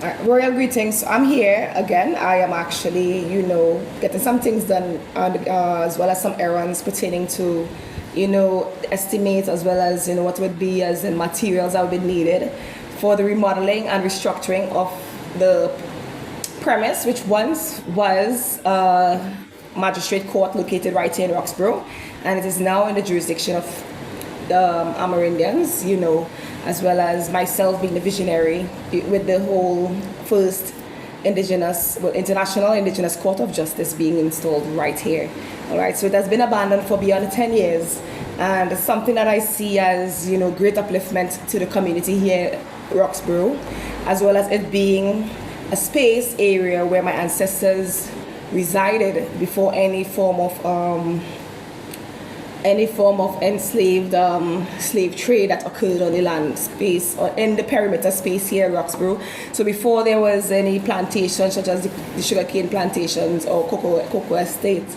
Royal greetings. I'm here again. I am actually, getting some things done, as well as some errands pertaining to, estimates as well as, what would be as in materials that would be needed for the remodeling and restructuring of the premise, which once was a magistrate court located right here in Roxborough, and it is now in the jurisdiction of the Amerindians, as well as myself being the visionary with the whole first international indigenous court of justice being installed right here. All right, so it has been abandoned for beyond 10 years, and it's something that I see as, great upliftment to the community here at Roxborough, as well as it being a space area where my ancestors resided before any form of enslaved slave trade that occurred on the land space or in the perimeter space here in Roxborough. So before there was any plantations such as the sugarcane plantations or cocoa estates,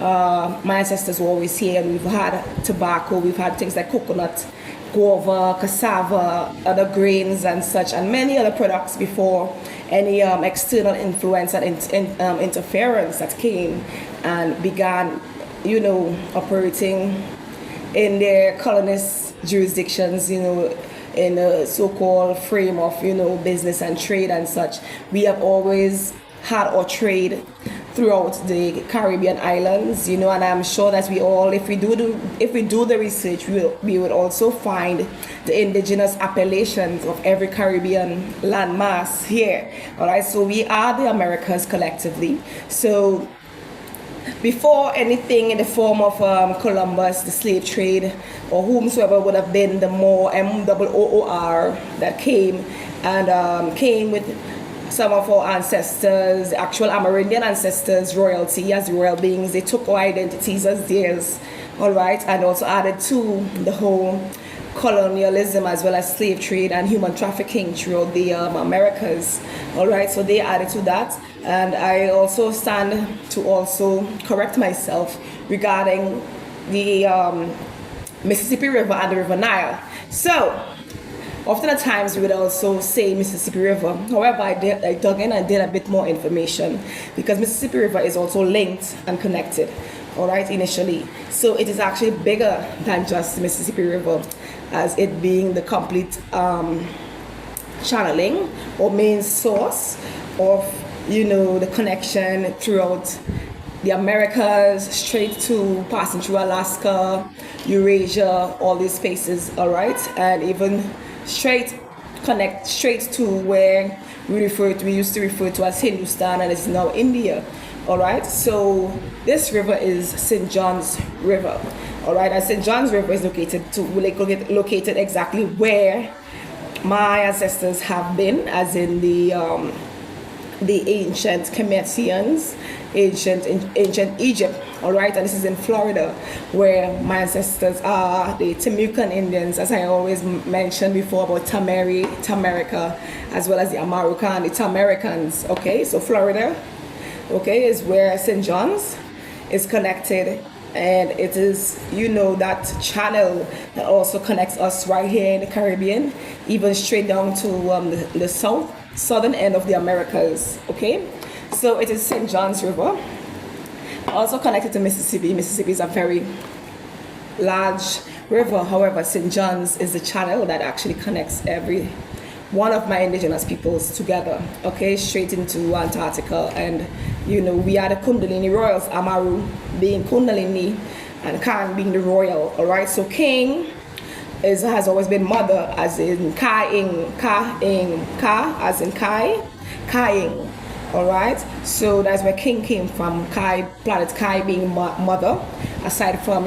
my ancestors were always here, and we've had tobacco, we've had things like coconut, guava, cassava, other grains and such, and many other products before any external influence and interference that came and began, operating in their colonist jurisdictions, in a so-called frame of, business and trade and such. We have always had our trade throughout the Caribbean islands, and I'm sure that we all, if we do the research, we would also find the indigenous appellations of every Caribbean landmass here. All right, so we are the Americas collectively. So before anything in the form of Columbus, the slave trade, or whomsoever would have been the more MOOR that came with some of our ancestors, actual Amerindian ancestors, royalty as royal beings. They took our identities as theirs, all right, and also added to the whole colonialism as well as slave trade and human trafficking throughout the Americas, all right. So they added to that, and I also stand to also correct myself regarding the Mississippi River and the River Nile. So often at times we would also say Mississippi River. However, I dug in and did a bit more information because Mississippi River is also linked and connected, all right, initially. So it is actually bigger than just the Mississippi River, as it being the complete channeling or main source of, the connection throughout the Americas, straight to passing through Alaska, Eurasia, all these spaces, all right, and even connect straight to where we used to refer to as Hindustan, and it's now India, all right. So this river is St. John's River, all right, and St. John's River is located exactly where my ancestors have been, as in the ancient Kemethians, ancient Egypt, all right, and this is in Florida, where my ancestors are the Timucuan Indians, as I always mentioned before about Tamerica, as well as the Amaruca and the Tamericans. Okay, so Florida, okay, is where St. John's is connected, and it is, that channel that also connects us right here in the Caribbean, even straight down to the southern end of the Americas. Okay, so it is St. John's River, also connected to Mississippi. Mississippi is a very large river. However, St. John's is the channel that actually connects every one of my indigenous peoples together, okay, straight into Antarctica. And we are the Kundalini royals, Amaru being Kundalini and Kang being the royal, all right. So King has always been mother, as in Ka-ing, as in Kai-ing, all right. So that's where King came from, planet Kai being mother, aside from,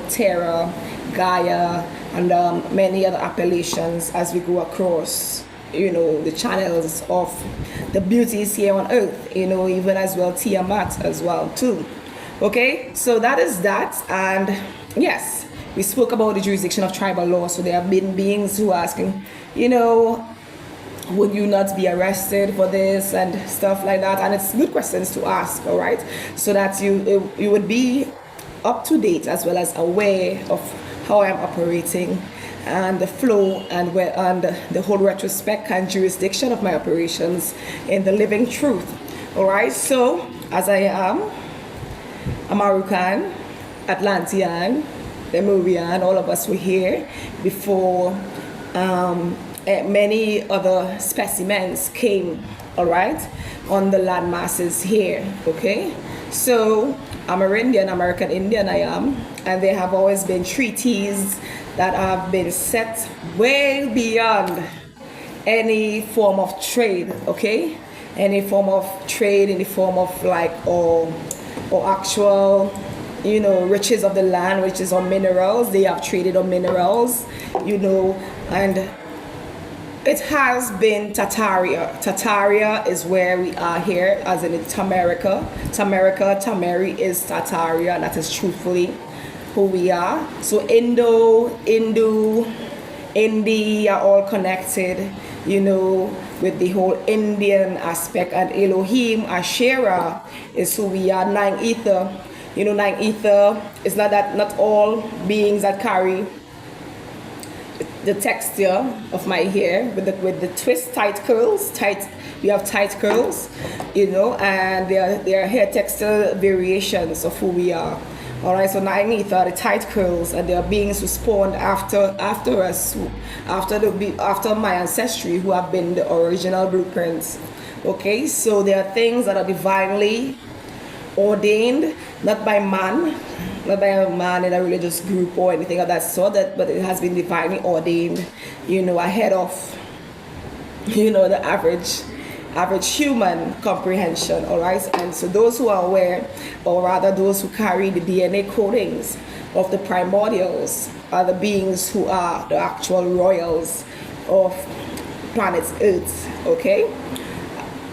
Terra, Gaia, and many other appellations as we go across, the channels of the beauties here on earth, even as well Tiamat as well too. Okay, so that is that. And yes, we spoke about the jurisdiction of tribal law. So there have been beings who are asking, would you not be arrested for this and stuff like that? And it's good questions to ask, all right, so that you would be up to date as well as aware of how I'm operating and the flow and the whole retrospect and jurisdiction of my operations in the living truth. All right, so as I am American, Atlantean, Lemuvian, all of us were here before many other specimens came, all right, on the land masses here, okay? So Amerindian, American Indian I am, and there have always been treaties that have been set way beyond any form of trade, okay? Any form of trade in the form of like, or actual, you know, riches of the land, which is on minerals. They have traded on minerals, you know, and it has been Tataria. Tataria is where we are here, as in Tamerica. Tameri is Tataria, and that is truthfully who we are. So Indi are all connected, you know, with the whole Indian aspect, and Elohim, Asherah, is who we are. Nine Ether, you know, nine Ether is not all beings that carry the texture of my hair with the twist, tight curls, we have tight curls, you know, and there are hair texture variations of who we are. All right, so nine Ether, the tight curls, and there are beings who spawned after us, after my ancestry, who have been the original blueprints. Okay, so there are things that are divinely ordained, not by man, not by a man in a religious group or anything of that sort, but it has been divinely ordained, you know, ahead of, you know, the average human comprehension. All right, and so those who are aware, or rather those who carry the DNA codings of the primordials, are the beings who are the actual royals of planet Earth. Okay,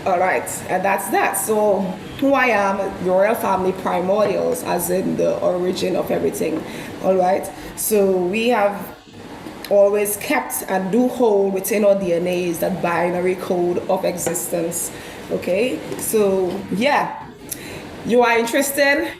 all right, and that's that. So who I am, the royal family primordials, as in the origin of everything. All right, so we have always kept and do hold within our DNAs that binary code of existence. Okay, so yeah, you are interested,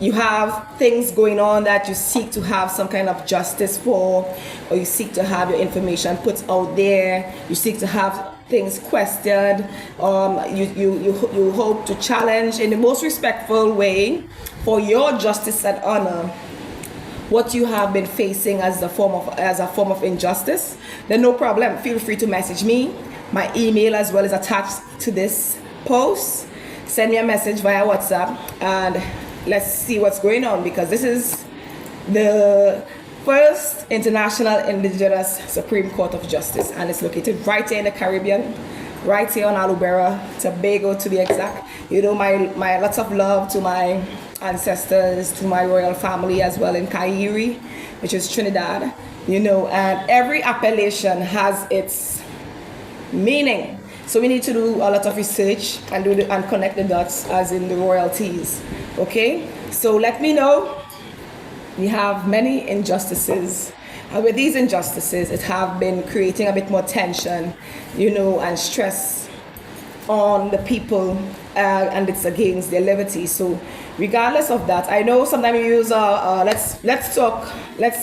you have things going on that you seek to have some kind of justice for, or you seek to have your information put out there, you seek to have things questioned, you hope to challenge in the most respectful way for your justice and honor what you have been facing as a form of injustice, then no problem. Feel free to message me. My email as well is attached to this post. Send me a message via WhatsApp, and let's see what's going on, because this is the first International Indigenous Supreme Court of Justice, and it's located right here in the Caribbean, right here on Alubera, Tobago to be exact. You know, my lots of love to my ancestors, to my royal family as well in Kairi, which is Trinidad, you know, and every appellation has its meaning. So we need to do a lot of research and and connect the dots, as in the royalties. Okay, so let me know. We have many injustices, and with these injustices, it have been creating a bit more tension, you know, and stress on the people, and it's against their liberty. So regardless of that, I know sometimes you use let's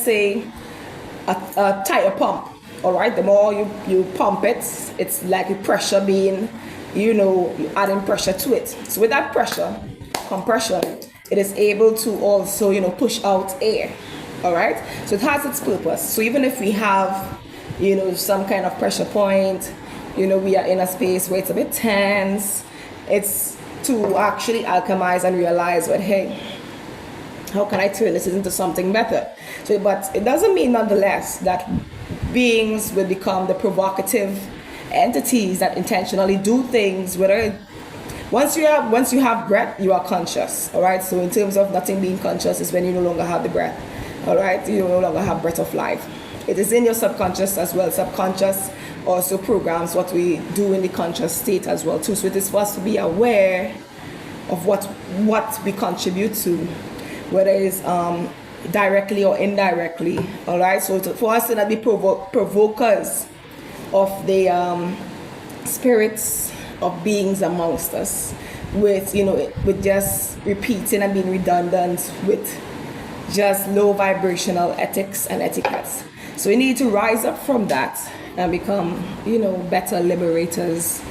say a tire pump. All right, the more you pump it, it's like a pressure being, you know, you adding pressure to it. So with that pressure, compression, it is able to also, you know, push out air. All right, so it has its purpose. So even if we have, you know, some kind of pressure point, you know, we are in a space where it's a bit tense, it's to actually alchemize and realize, well, hey, how can I turn this into something better? So, but it doesn't mean nonetheless that beings will become the provocative entities that intentionally do things, whether once you have breath, you are conscious. All right, so in terms of nothing being conscious is when you no longer have the breath. All right, you no longer have breath of life. It is in your subconscious as well. Subconscious also programs what we do in the conscious state as well too. So it is for us to be aware of what we contribute to, whether it's directly or indirectly. All right, so for us to not be provokers of the spirits of beings amongst us, with, you know, with just repeating and being redundant with just low vibrational ethics and etiquettes. So we need to rise up from that and become, better liberators